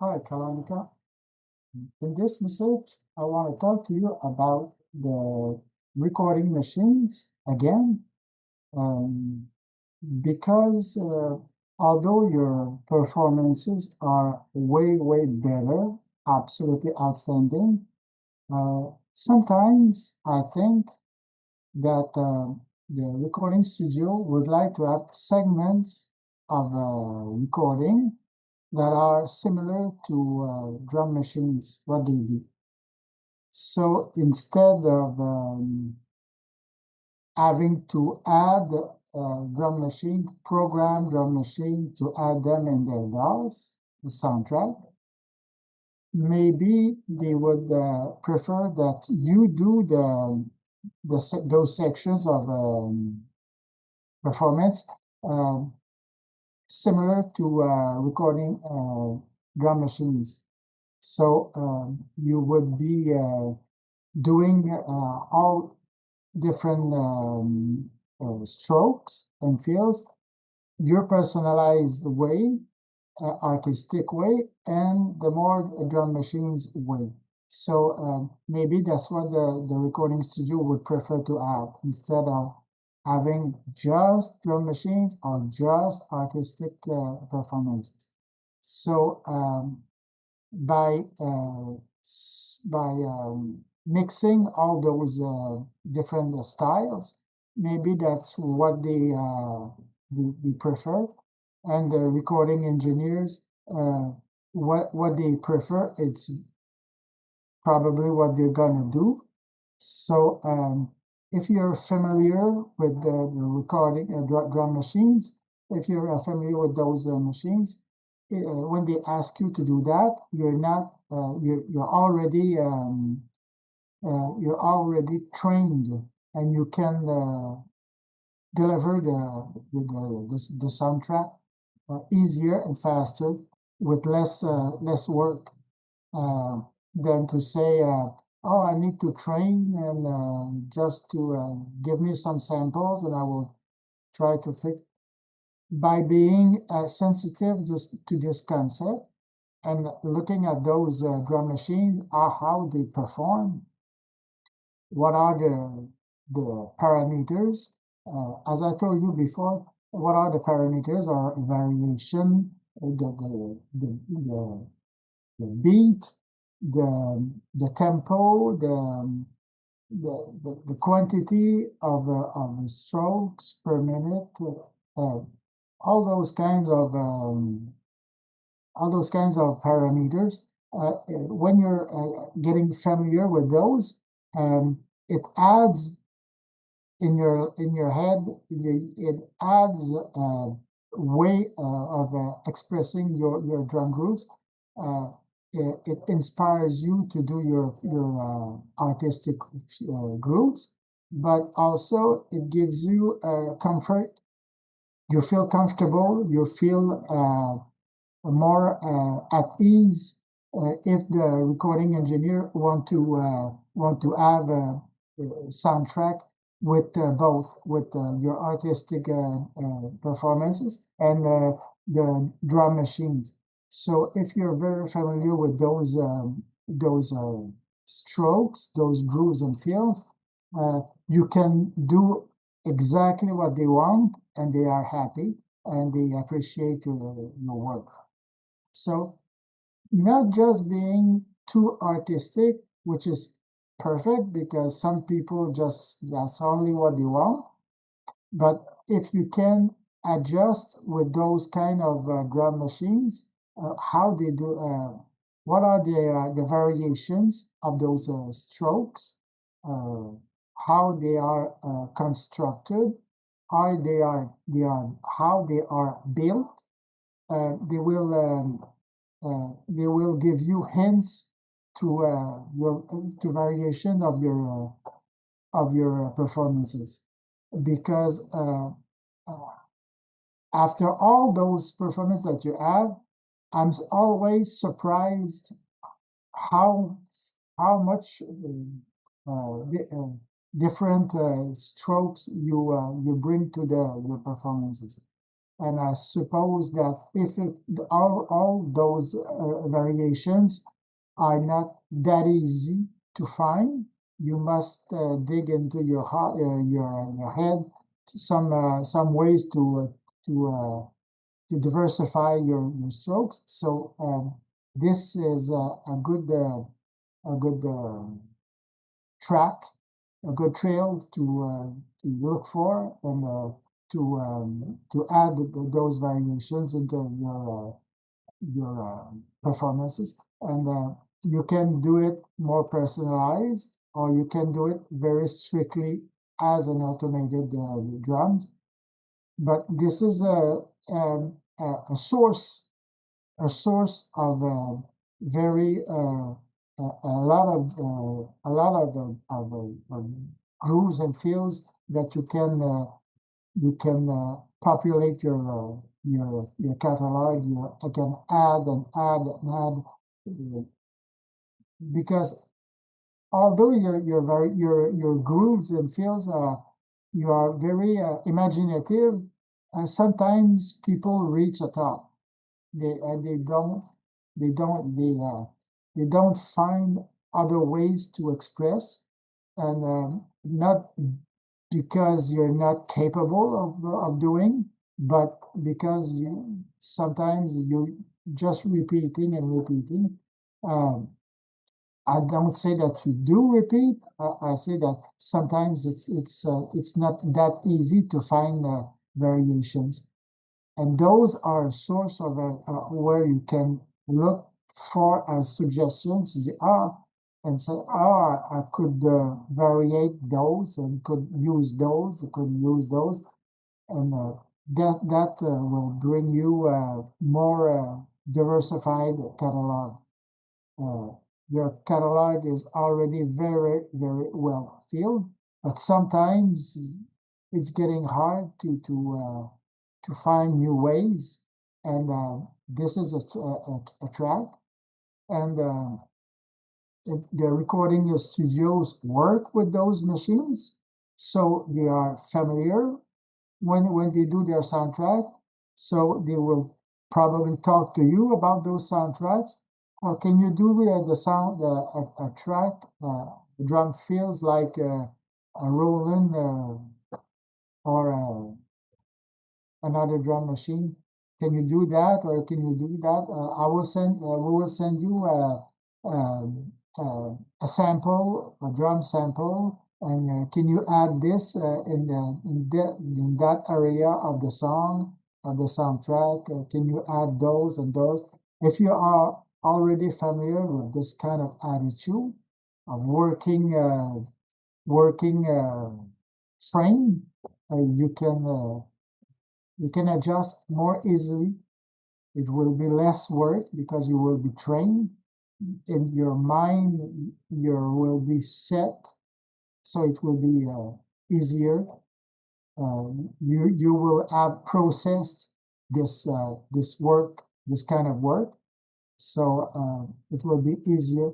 Hi, Kalonica. In this message, I want to talk to you about the recording machines again, um, because although your performances are way better, absolutely outstanding, sometimes I think that the recording studio would like to have segments of recording that are similar to drum machines, what they do. So instead of having to add program drum machine to add them in their DAWs, the soundtrack, maybe they would prefer that you do those sections of performance um, similar to recording drum machines. So you would be doing all different strokes and feels, your personalized way, artistic way, and the more drum machines way. So maybe that's what the recording studio would prefer to have instead of having just drum machines or just artistic performances. So by mixing all those different styles. Maybe that's what they prefer, and the recording engineers what they prefer. It's probably what they're gonna do. So if you're familiar with the recording drum machines, if you're familiar with those machines, when they ask you to do that, you're not you're already trained, and you can deliver the soundtrack easier and faster with less work uh, than to say, "Oh, I need to train and just to give me some samples, and I will try to fix." By being sensitive just to this concept and looking at those drum machines, how they perform, what are the parameters? As I told you before, what are the parameters or variation, the beat, the tempo, the quantity of the strokes per minute, uh, all those kinds of parameters. When you're getting familiar with those, it adds in your head. It adds a way of expressing your drum grooves. Uh, it inspires you to do your artistic grooves, but also it gives you comfort. You feel comfortable. You feel more at ease if the recording engineer want to have a soundtrack with both with your artistic performances and the drum machines. So if you're very familiar with those strokes, those grooves and fills, you can do exactly what they want, and they are happy and they appreciate your work. So not just being too artistic, which is perfect because some people just that's only what they want. But if you can adjust with those kind of drum machines, how they do, what are the variations of those strokes, uh, how they are constructed, they are how they are built. They will give you hints to your to variation of your performances, because uh, after all those performances that you have, I'm always surprised how much different strokes you bring to the your performances. And I suppose that if all those variations are not that easy to find, you must dig into your head some ways to to diversify your strokes. So this is a good track, a good trail to look for and to add those variations into your performances. And you can do it more personalized, or you can do it very strictly as an automated drum. But this is a source of very a lot of grooves and fills that you can populate your catalog. You can add and add and add because although your grooves and fills you are very imaginative, sometimes people reach a top. They they don't find other ways to express, and not because you're not capable of doing, but because you sometimes you just repeating and repeating. Um, I don't say that you do repeat. I say that sometimes it's not that easy to find variations, and those are a source of where you can look for as suggestions. They are and say, "Ah, I could variate those and could use those, could use those," and that will bring you more diversified catalog. Uh, your catalog is already very well filled, but sometimes it's getting hard to find new ways, and this is a track, and the recording studios work with those machines, so they are familiar when they do their soundtrack. So they will probably talk to you about those soundtracks. Or can you do the sound a track? The drum feels like a Roland or another drum machine. Can you do that, or can you do that? I will send. We will send you a sample, a drum sample, and can you add this in that area of the song, of the soundtrack? Can you add those and those? If you are already familiar with this kind of attitude of working frame, you can adjust more easily. It will be less work because you will be trained in your mind. Your will be set, so it will be easier. You will have processed this work, this kind of work, so it will be easier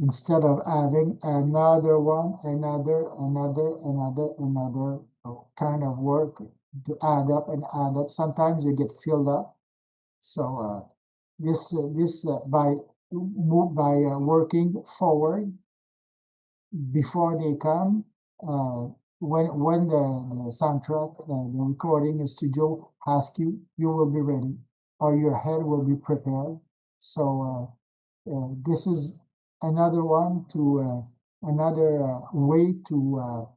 instead of having another one, another kind of work to add up and add up. Sometimes you get filled up. So this by working forward before they come, uh, when the soundtrack, the recording studio asks you, you will be ready, or your head will be prepared. So this is another one to another way to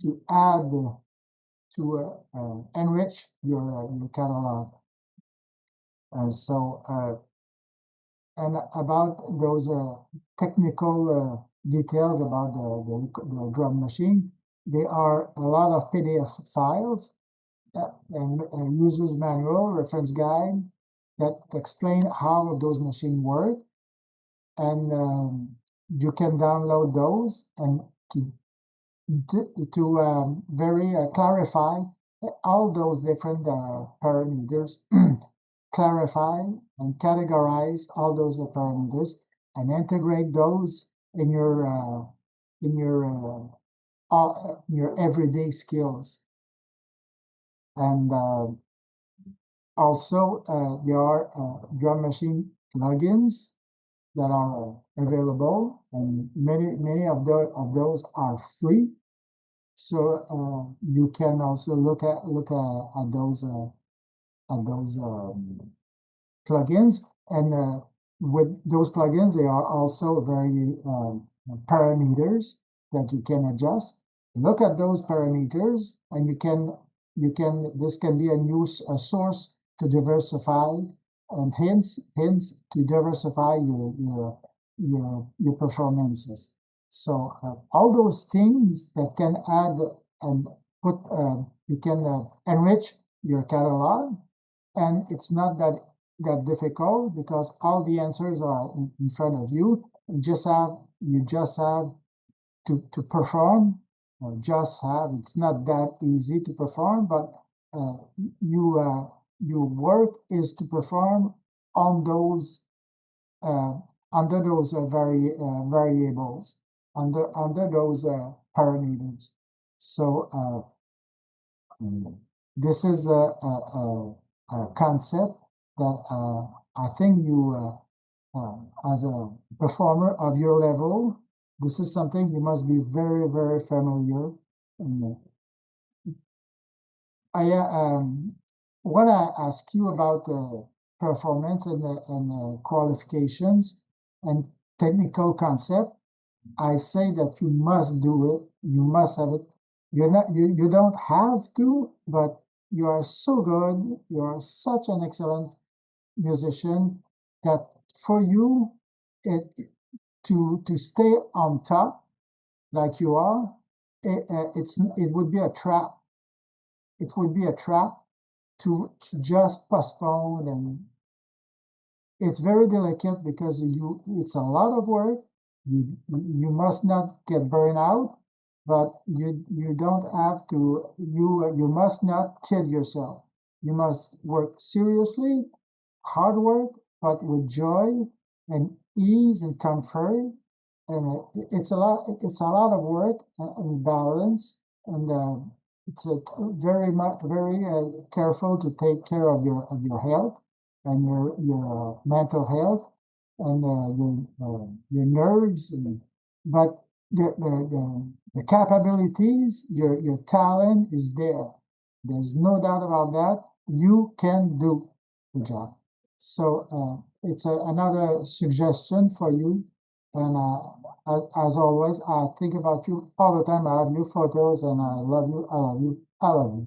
to add to enrich your catalog. So and about those technical details about the drum machine, there are a lot of PDF files and user's manual, reference guide that explain how those machines work, and you can download those and to very clarify all those different parameters, clarify and categorize all those parameters, and integrate those in your everyday skills. And also, there are drum machine plugins that are available, and many of those are free. So you can also at those plugins, and with those plugins, there are also very parameters that you can adjust. Look at those parameters, and you can this can be a source to diversify, and hence to diversify your performances. So all those things that can add and put you can enrich your catalog, and it's not that difficult because all the answers are in front of you. You just have to perform, or just have. It's not that easy to perform, but uh, your work is to perform on those uh, under those variables, under those parameters. So this is a concept that I think as a performer of your level, this is something you must be very familiar. And, I want to ask you about performance and qualifications and technical concept. I say that you must do it. You must have it. You don't have to, but you are so good. You are such an excellent musician that for you it to stay on top like you are, it would be a trap. It would be a trap to just postpone, and it's very delicate because it's a lot of work. You must not get burned out, but you don't have to. You must not kid yourself. You must work seriously, hard work, but with joy and ease and comfort. And it's a lot. It's a lot of work and balance, and it's very much very careful to take care of your health and your mental health and your nerves. But the capabilities, your talent is there. There's no doubt about that. You can do the job. So it's another suggestion for you. And as always, I think about you all the time. I have your photos, and I love you. I love you. I love you.